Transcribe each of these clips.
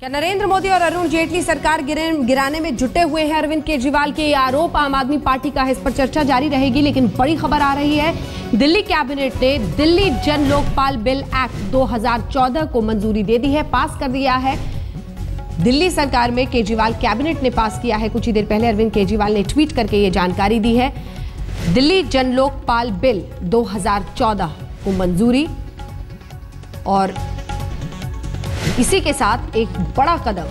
क्या नरेंद्र मोदी और अरुण जेटली सरकार गिराने में जुटे हुए हैं? अरविंद केजरीवाल के आरोप आम आदमी पार्टी का है, इस पर चर्चा जारी रहेगी। लेकिन बड़ी खबर आ रही है, दिल्ली कैबिनेट ने दिल्ली जन लोकपाल बिल एक्ट 2014 को मंजूरी दे दी है, पास कर दिया है। दिल्ली सरकार में केजरीवाल कैबिनेट ने पास किया है। कुछ ही देर पहले अरविंद केजरीवाल ने ट्वीट करके ये जानकारी दी है। दिल्ली जन लोकपाल बिल 2014 को मंजूरी, और इसी के साथ एक बड़ा कदम,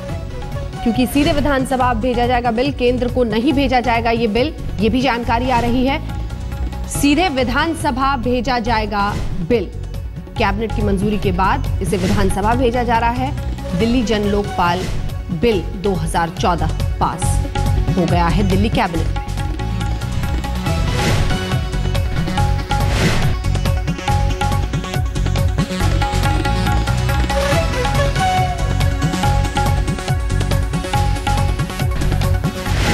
क्योंकि सीधे विधानसभा भेजा जाएगा बिल, केंद्र को नहीं भेजा जाएगा ये बिल, ये भी जानकारी आ रही है। सीधे विधानसभा भेजा जाएगा बिल, कैबिनेट की मंजूरी के बाद इसे विधानसभा भेजा जा रहा है। दिल्ली जन लोकपाल बिल 2014 पास हो गया है दिल्ली कैबिनेट।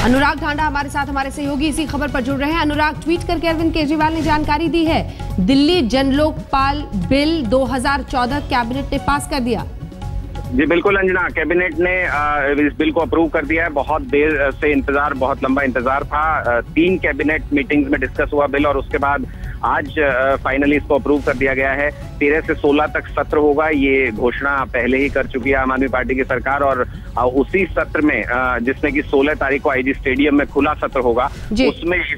अनुराग ढांडा हमारे साथ, हमारे सहयोगी इसी खबर पर जुड़ रहे हैं। अनुराग, ट्वीट करके अरविंद केजरीवाल ने जानकारी दी है, दिल्ली जन लोकपाल बिल 2014 कैबिनेट ने पास कर दिया। जी बिल्कुल अंजना, कैबिनेट ने इस बिल को अप्रूव कर दिया है। बहुत देर से इंतजार, बहुत लंबा इंतजार था। 3 कैबिनेट मीटिंग्स में डिस्कस हुआ बिल, और उसके बाद आज फाइनली इसको अप्रूव कर दिया गया है। 13 से 16 तक सत्र होगा, ये घोषणा पहले ही कर चुकी है आम आदमी पार्टी की सरकार। और उसी सत्र में, जिसमें कि 16 तारीख को आईजी स्टेडियम में खुला सत्र होगा, उसमें इस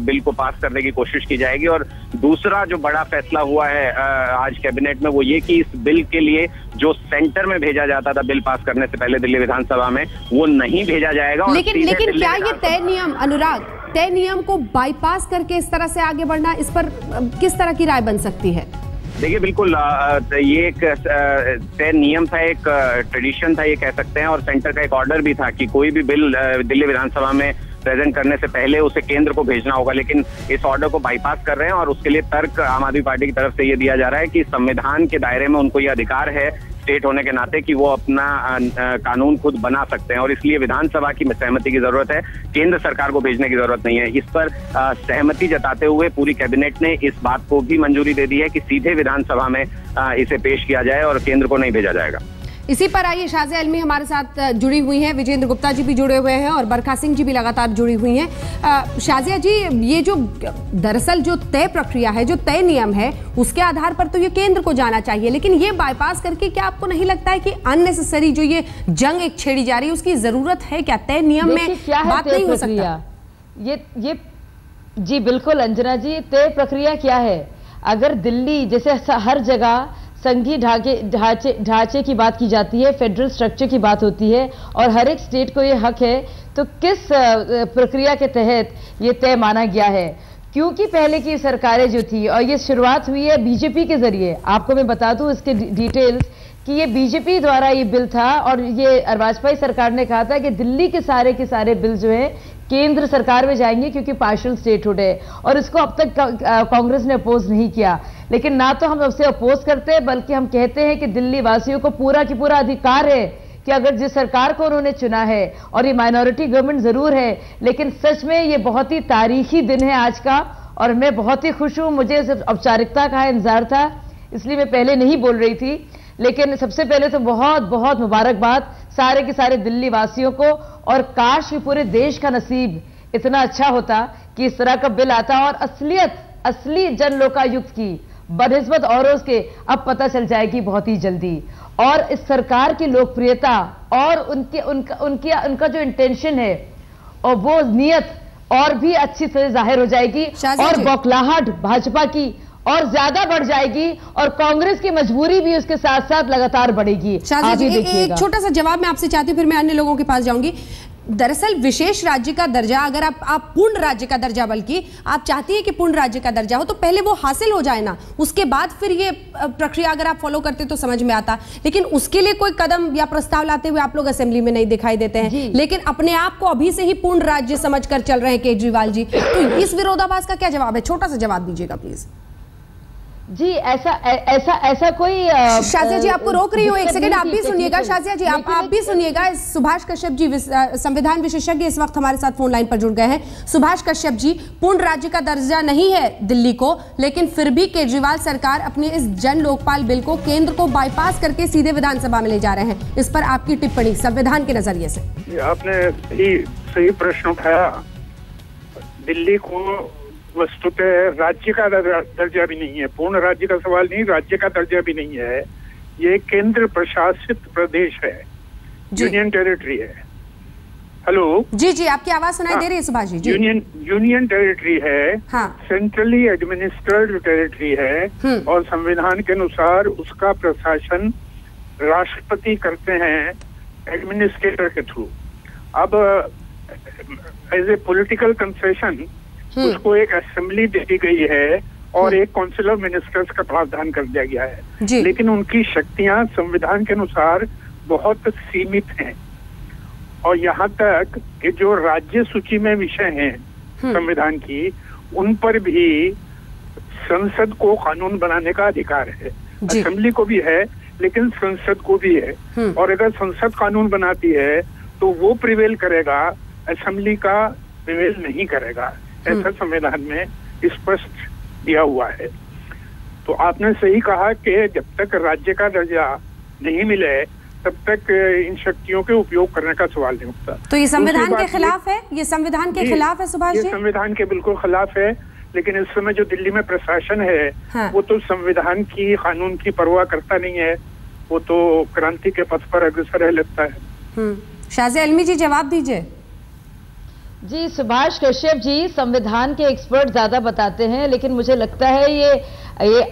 बिल को पास करने की कोशिश की जाएगी। और दूसरा जो बड़ा फैसला हुआ है आज कैबिनेट में, वो ये कि इस बिल के लिए जो सेंटर में भेजा जाता था बिल पास करने से पहले दिल्ली विधानसभा में, वो नहीं भेजा जाएगा। लेकिन क्या ये तय नियम, अनुराग, तय नियम को बाईपास करके इस तरह से आगे बढ़ना, इस पर किस तरह की राय बन सकती है? देखिए बिल्कुल, ये एक तय नियम था, एक ट्रेडिशन था ये कह सकते हैं, और सेंटर का एक ऑर्डर भी था कि कोई भी बिल दिल्ली विधानसभा में प्रेजेंट करने से पहले उसे केंद्र को भेजना होगा। लेकिन इस ऑर्डर को बाईपास कर रहे हैं, और उसके लिए तर्क आम आदमी पार्टी की तरफ से ये दिया जा रहा है कि संविधान के दायरे में उनको ये अधिकार है स्टेट होने के नाते कि वो अपना कानून खुद बना सकते हैं, और इसलिए विधानसभा की सहमति की जरूरत है, केंद्र सरकार को भेजने की जरूरत नहीं है। इस पर सहमति जताते हुए पूरी कैबिनेट ने इस बात को भी मंजूरी दे दी है कि सीधे विधानसभा में इसे पेश किया जाए और केंद्र को नहीं भेजा जाएगा। इसी पर आइए, शाजिया अलमी हमारे साथ जुड़ी हुई हैं, विजेंद्र गुप्ता जी भी जुड़े हुए हैं, और बरखा सिंह जी भी लगातार जुड़ी हुई हैं। शाजिया जी, ये जो दरअसल जो तय प्रक्रिया है, जो तय नियम है, उसके आधार पर तो ये केंद्र को जाना चाहिए, लेकिन ये बाईपास करके क्या आपको नहीं लगता है कि अननेसेसरी जो ये जंग एक छेड़ी जा रही है, उसकी जरूरत है क्या? तय नियम में बात नहीं हो सकता ये जी बिल्कुल अंजना जी, तय प्रक्रिया क्या है? अगर दिल्ली जैसे हर जगह संघीय ढांचे की बात की जाती है, फेडरल स्ट्रक्चर की बात होती है, और हर एक स्टेट को ये हक है, तो किस प्रक्रिया के तहत ये तय माना गया है? क्योंकि पहले की सरकारें जो थी, और ये शुरुआत हुई है बीजेपी के जरिए, आपको मैं बता दूं इसके डिटेल्स कि ये बीजेपी द्वारा ये बिल था, और ये वाजपेयी सरकार ने कहा था कि दिल्ली के सारे बिल जो है केंद्र सरकार में जाएंगे, क्योंकि पार्शियल स्टेटहुड है, और इसको अब तक कांग्रेस ने अपोज नहीं किया। लेकिन ना तो हम उससे अपोज करते हैं, बल्कि हम कहते हैं कि दिल्ली वासियों को पूरा की पूरा अधिकार है कि अगर जिस सरकार को उन्होंने चुना है, और ये माइनॉरिटी गवर्नमेंट जरूर है, लेकिन सच में ये बहुत ही तारीखी दिन है आज का, और मैं बहुत ही खुश हूं। मुझे सिर्फ औपचारिकता का इंतजार था, इसलिए मैं पहले नहीं बोल रही थी। लेकिन सबसे पहले तो बहुत बहुत मुबारकबाद सारे के सारे दिल्ली वासियों को, और काश कि पूरे देश का नसीब इतना अच्छा होता कि इस तरह का बिल आता, और असली जन लोकायुक्त की बनिस्बत औरों के अब पता चल जाएगी बहुत ही जल्दी। और इस सरकार की लोकप्रियता और उनका जो इंटेंशन है, और वो नीयत और भी अच्छी तरह जाहिर हो जाएगी, और बौखलाहट भाजपा की और ज्यादा बढ़ जाएगी, और कांग्रेस की मजबूरी भी उसके साथ साथ लगातार बढ़ेगी। एक छोटा सा जवाब मैं आपसे चाहती हूँ, फिर मैं अन्य लोगों के पास जाऊंगी। दरअसल विशेष राज्य का दर्जा, अगर आप पूर्ण राज्य का दर्जा, बल्कि आप चाहती है कि पूर्ण राज्य का दर्जा हो, तो पहले वो हासिल हो जाए ना, उसके बाद फिर ये प्रक्रिया अगर आप फॉलो करते तो समझ में आता। लेकिन उसके लिए कोई कदम या प्रस्ताव लाते हुए आप लोग असेंबली में नहीं दिखाई देते हैं, लेकिन अपने आप को अभी से ही पूर्ण राज्य समझकर चल रहे हैं केजरीवाल जी। तो इस विरोधाभास का क्या जवाब है? छोटा सा जवाब दीजिएगा प्लीज। जी ऐसा कोई शाजिया जी आपको रोक रही हूँ, एक सेकंड आप भी सुनिएगा। शाजिया जी आप भी सुनिएगा। सुभाष कश्यप जी संविधान विशेषज्ञ इस वक्त हमारे साथ फोन लाइन पर जुड़ गए हैं। सुभाष कश्यप जी, पूर्ण राज्य का दर्जा नहीं है दिल्ली को, लेकिन फिर भी केजरीवाल सरकार अपने इस जन लोकपाल बिल को केंद्र को बाईपास करके सीधे विधानसभा में ले जा रहे हैं। इस पर आपकी टिप्पणी संविधान के नजरिए से। आपने सही प्रश्न उठाया। दिल्ली को वस्तुतः राज्य का दर्जा भी नहीं है, पूर्ण राज्य का सवाल नहीं, राज्य का दर्जा भी नहीं है। ये केंद्र प्रशासित प्रदेश है, यूनियन टेरिटरी है। हेलो जी जी, आपकी आवाज सुनाई दे रही है सुभाष जी? यूनियन टेरिटरी है, हाँ। सेंट्रली एडमिनिस्ट्रेड टेरिटरी है और संविधान के अनुसार उसका प्रशासन राष्ट्रपति करते हैं एडमिनिस्ट्रेटर के थ्रू। अब एज ए पॉलिटिकल कंसेशन उसको एक असेंबली दे दी गई है और एक काउंसिल ऑफ मिनिस्टर्स का प्रावधान कर दिया गया है, लेकिन उनकी शक्तियां संविधान के अनुसार बहुत सीमित हैं। और यहाँ तक कि जो राज्य सूची में विषय हैं संविधान की, उन पर भी संसद को कानून बनाने का अधिकार है। असेंबली को भी है लेकिन संसद को भी है, और अगर संसद कानून बनाती है तो वो प्रिवेल करेगा, असेंबली का प्रिवेल नहीं करेगा। ऐसा संविधान में स्पष्ट दिया हुआ है। तो आपने सही कहा कि जब तक राज्य का दर्जा नहीं मिले तब तक इन शक्तियों के उपयोग करने का सवाल नहीं उठता। तो ये संविधान के खिलाफ है? ये संविधान के खिलाफ है सुभाष जी? ये संविधान के बिल्कुल खिलाफ है, लेकिन इस समय जो दिल्ली में प्रशासन है, हाँ। वो तो संविधान की कानून की परवाह करता नहीं है, वो तो क्रांति के पथ पर अग्रसर है लगता है। शाजिया अलमी जी जवाब दीजिए। जी सुभाष कश्यप जी संविधान के एक्सपर्ट ज्यादा बताते हैं, लेकिन मुझे लगता है ये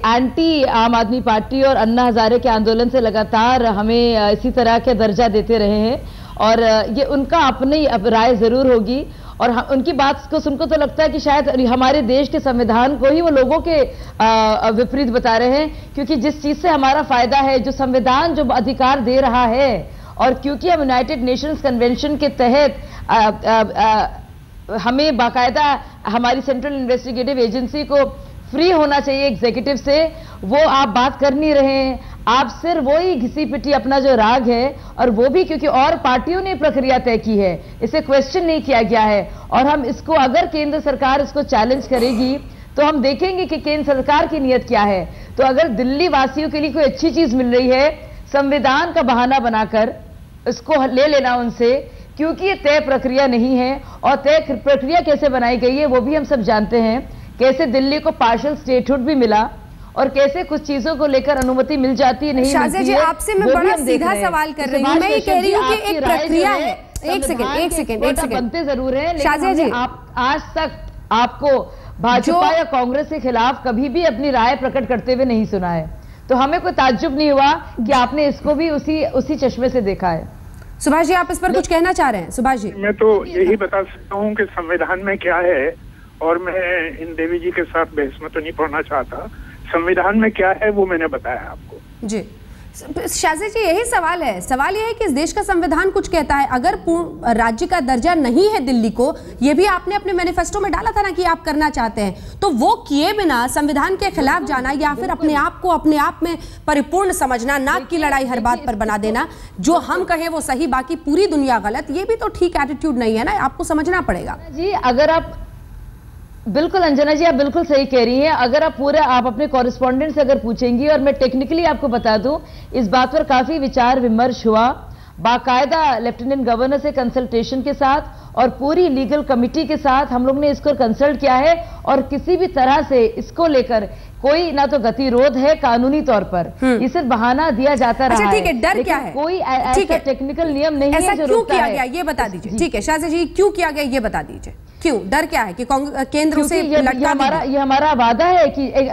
एंटी आम आदमी पार्टी और अन्ना हजारे के आंदोलन से लगातार हमें इसी तरह के दर्जा देते रहे हैं, और ये उनका अपनी राय जरूर होगी। और उनकी बात को सुनकर तो लगता है कि शायद हमारे देश के संविधान को ही वो लोगों के विपरीत बता रहे हैं, क्योंकि जिस चीज से हमारा फायदा है, जो संविधान जो अधिकार दे रहा है, और क्योंकि हम यूनाइटेड नेशंस कन्वेंशन के तहत हमें बाकायदा हमारी सेंट्रल इन्वेस्टिगेटिव एजेंसी को फ्री होना चाहिए एग्जीक्यूटिव से, वो आप बात कर नहीं रहे हैं। आप सिर्फ वही घिसी पिटी अपना जो राग है, और वो भी क्योंकि और पार्टियों ने प्रक्रिया तय की है, इसे क्वेश्चन नहीं किया गया है। और हम इसको अगर केंद्र सरकार इसको चैलेंज करेगी तो हम देखेंगे कि केंद्र सरकार की नीयत क्या है। तो अगर दिल्ली वासियों के लिए कोई अच्छी चीज मिल रही है, संविधान का बहाना बनाकर इसको ले लेना उनसे, क्योंकि ये तय प्रक्रिया नहीं है। और तय प्रक्रिया कैसे बनाई गई है वो भी हम सब जानते हैं, कैसे दिल्ली को पार्शियल स्टेटहुड भी मिला और कैसे कुछ चीजों को लेकर अनुमति मिल जाती है, नहीं मिलती जी, है। आपसे मैं बड़ा सीधा सवाल कर रही हूं। मैं ये कह रही हूं कि एक प्रक्रिया है। एक सेकंड बनते जरूर है, लेकिन आप आज तक आपको भाजपा या कांग्रेस के खिलाफ कभी भी अपनी राय प्रकट करते हुए नहीं सुना है। तो हमें कोई ताज्जुब नहीं हुआ कि आपने इसको भी उसी चश्मे से देखा है। सुभाष जी आप इस पर कुछ कहना चाह रहे हैं? सुभाष जी मैं तो यही बता सकता हूँ कि संविधान में क्या है, और मैं इन देवी जी के साथ बहस में तो नहीं पढ़ना चाहता। संविधान में क्या है वो मैंने बताया आपको। जी शाजिया जी यही सवाल है। सवाल यह है कि इस देश का संविधान कुछ कहता है, अगर पूर्ण राज्य का दर्जा नहीं है दिल्ली को, यह भी आपने अपने मैनिफेस्टो में डाला था ना कि आप करना चाहते हैं, तो वो किए बिना संविधान के खिलाफ जाना या फिर अपने आप को अपने आप में परिपूर्ण समझना, नाक की लड़ाई हर बात पर बना देना, जो हम कहें वो सही बाकी पूरी दुनिया गलत, ये भी तो ठीक एटीट्यूड नहीं है ना, आपको समझना पड़ेगा। जी अगर आप बिल्कुल अंजना जी आप बिल्कुल सही कह रही हैं। अगर आप अपने कॉरेस्पॉन्डेंट से अगर पूछेंगी, और मैं टेक्निकली आपको बता दूं, इस बात पर काफी विचार विमर्श हुआ बाकायदा लेफ्टिनेंट गवर्नर से कंसल्टेशन के साथ और पूरी लीगल कमिटी के साथ हम लोग ने इसको कंसल्ट किया है, और किसी भी तरह से इसको लेकर कोई ना तो गतिरोध है कानूनी तौर पर, ये सिर्फ बहाना दिया जाता रहा है। डर क्या है? कोई ऐसा टेक्निकल नियम नहीं है जो क्यों किया गया ये बता दीजिए। ठीक है शाजिया जी, क्यों किया गया ये बता दीजिए, क्यों डर क्या है कि केंद्र से ये हमारा वादा है कि एक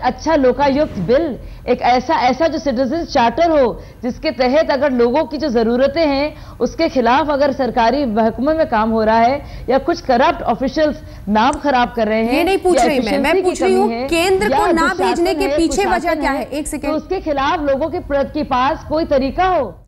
अच्छा लोकायुक्त बिल, एक ऐसा जो सिटीजन चार्टर हो जिसके तहत अगर लोगों की जो जरूरतें हैं उसके खिलाफ अगर सरकारी महकमे में काम हो रहा है या कुछ करप्ट ऑफिशियल्स नाम खराब कर रहे हैं। ये नहीं पूछ रही मैं पूछ रही हूँ केंद्र को ना भेजने के पीछे वजह क्या है? एक सेकंड। तो उसके खिलाफ लोगों के पास कोई तरीका हो।